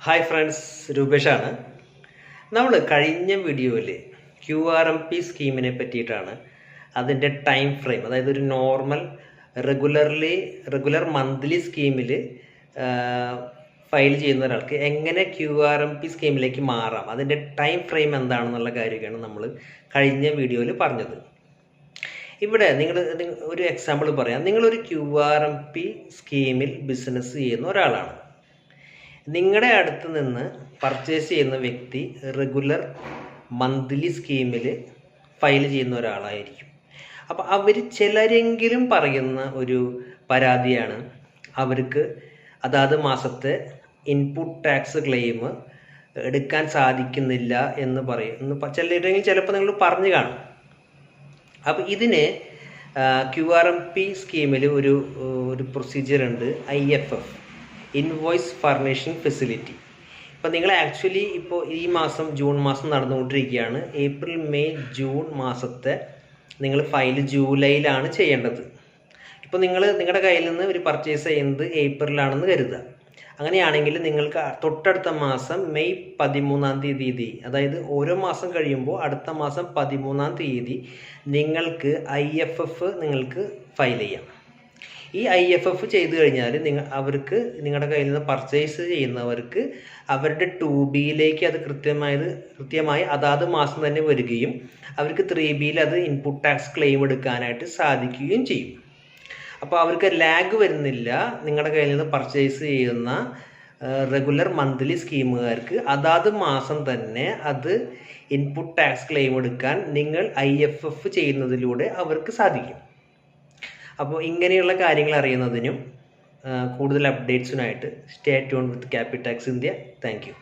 Hi friends, രൂപേഷാണ്. നമ്മൾ കഴിഞ്ഞ വീഡിയോയിൽ QRMP സ്കീമിനെ പറ്റിയിട്ടാണ് അതിൻ്റെ ടൈം ഫ്രെയിം, അതായത് ഒരു നോർമൽ റെഗുലർ മന്ത്ലി സ്കീമിൽ ഫയൽ ചെയ്യുന്ന ഒരാൾക്ക് എങ്ങനെ QRMP സ്കീമിലേക്ക് മാറാം, അതിൻ്റെ ടൈം ഫ്രെയിം എന്താണെന്നുള്ള കാര്യമൊക്കെയാണ് നമ്മൾ കഴിഞ്ഞ വീഡിയോയിൽ പറഞ്ഞത്. ഇവിടെ ഒരു എക്സാമ്പിൾ പറയാം. നിങ്ങളൊരു QRMP സ്കീമിൽ ബിസിനസ് ചെയ്യുന്ന ഒരാളാണ്. നിങ്ങളുടെ അടുത്ത് നിന്ന് പർച്ചേസ് ചെയ്യുന്ന വ്യക്തി റെഗുലർ മന്ത്ലി സ്കീമിൽ ഫയൽ ചെയ്യുന്ന ഒരാളായിരിക്കും. അപ്പോൾ അവർ ചിലരെങ്കിലും പറയുന്ന ഒരു പരാതിയാണ് അവർക്ക് അതാത് മാസത്തെ ഇൻപുട്ട് ടാക്സ് ക്ലെയിം എടുക്കാൻ സാധിക്കുന്നില്ല എന്ന് പറയും. ചിലരെങ്കിലും ചിലപ്പോൾ നിങ്ങൾ പറഞ്ഞു കാണും. അപ്പോൾ ഇതിന് QRMP സ്കീമിൽ ഒരു പ്രൊസീജിയർ ഉണ്ട്, IFF, ഇൻവോയ്സ് ഫർണിഷിംഗ് ഫെസിലിറ്റി. ഇപ്പോൾ നിങ്ങൾ ആക്ച്വലി ഇപ്പോൾ ഈ മാസം ജൂൺ മാസം നടന്നുകൊണ്ടിരിക്കുകയാണ്. ഏപ്രിൽ മെയ് ജൂൺ മാസത്തെ നിങ്ങൾ ഫയൽ ജൂലൈയിലാണ് ചെയ്യേണ്ടത്. ഇപ്പോൾ നിങ്ങളുടെ കയ്യിൽ നിന്ന് ഒരു പർച്ചേസ് ചെയ്യുന്നത് ഏപ്രിലാണെന്ന് കരുതുക. അങ്ങനെയാണെങ്കിൽ നിങ്ങൾക്ക് തൊട്ടടുത്ത മാസം മെയ് 13-ാം തീയതി, അതായത് ഓരോ മാസം കഴിയുമ്പോൾ അടുത്ത മാസം 13-ാം തീയതി നിങ്ങൾക്ക് IFF നിങ്ങൾക്ക് ഫയൽ ചെയ്യാം. ഈ IFF ചെയ്തു കഴിഞ്ഞാൽ നിങ്ങളുടെ കയ്യിൽ നിന്ന് പർച്ചേസ് ചെയ്യുന്നവർക്ക് അവരുടെ 2Bയിലേക്ക് അത് കൃത്യമായി അതാത് മാസം തന്നെ വരികയും അവർക്ക് 3Bയിൽ അത് ഇൻപുട്ട് ടാക്സ് ക്ലെയിം എടുക്കാനായിട്ട് സാധിക്കുകയും ചെയ്യും. അപ്പോൾ അവർക്ക് ലാഗ് വരുന്നില്ല. നിങ്ങളുടെ കയ്യിൽ നിന്ന് പർച്ചേസ് ചെയ്യുന്ന റെഗുലർ മന്ത്ലി സ്കീമുകാർക്ക് അതാത് മാസം തന്നെ അത് ഇൻപുട്ട് ടാക്സ് ക്ലെയിം എടുക്കാൻ നിങ്ങൾ IFF ചെയ്യുന്നതിലൂടെ അവർക്ക് സാധിക്കും. അപ്പോൾ ഇങ്ങനെയുള്ള കാര്യങ്ങൾ അറിയുന്നതിനും കൂടുതൽ അപ്ഡേറ്റ്സിനായിട്ട് stay tuned with Capitax India. Thank U.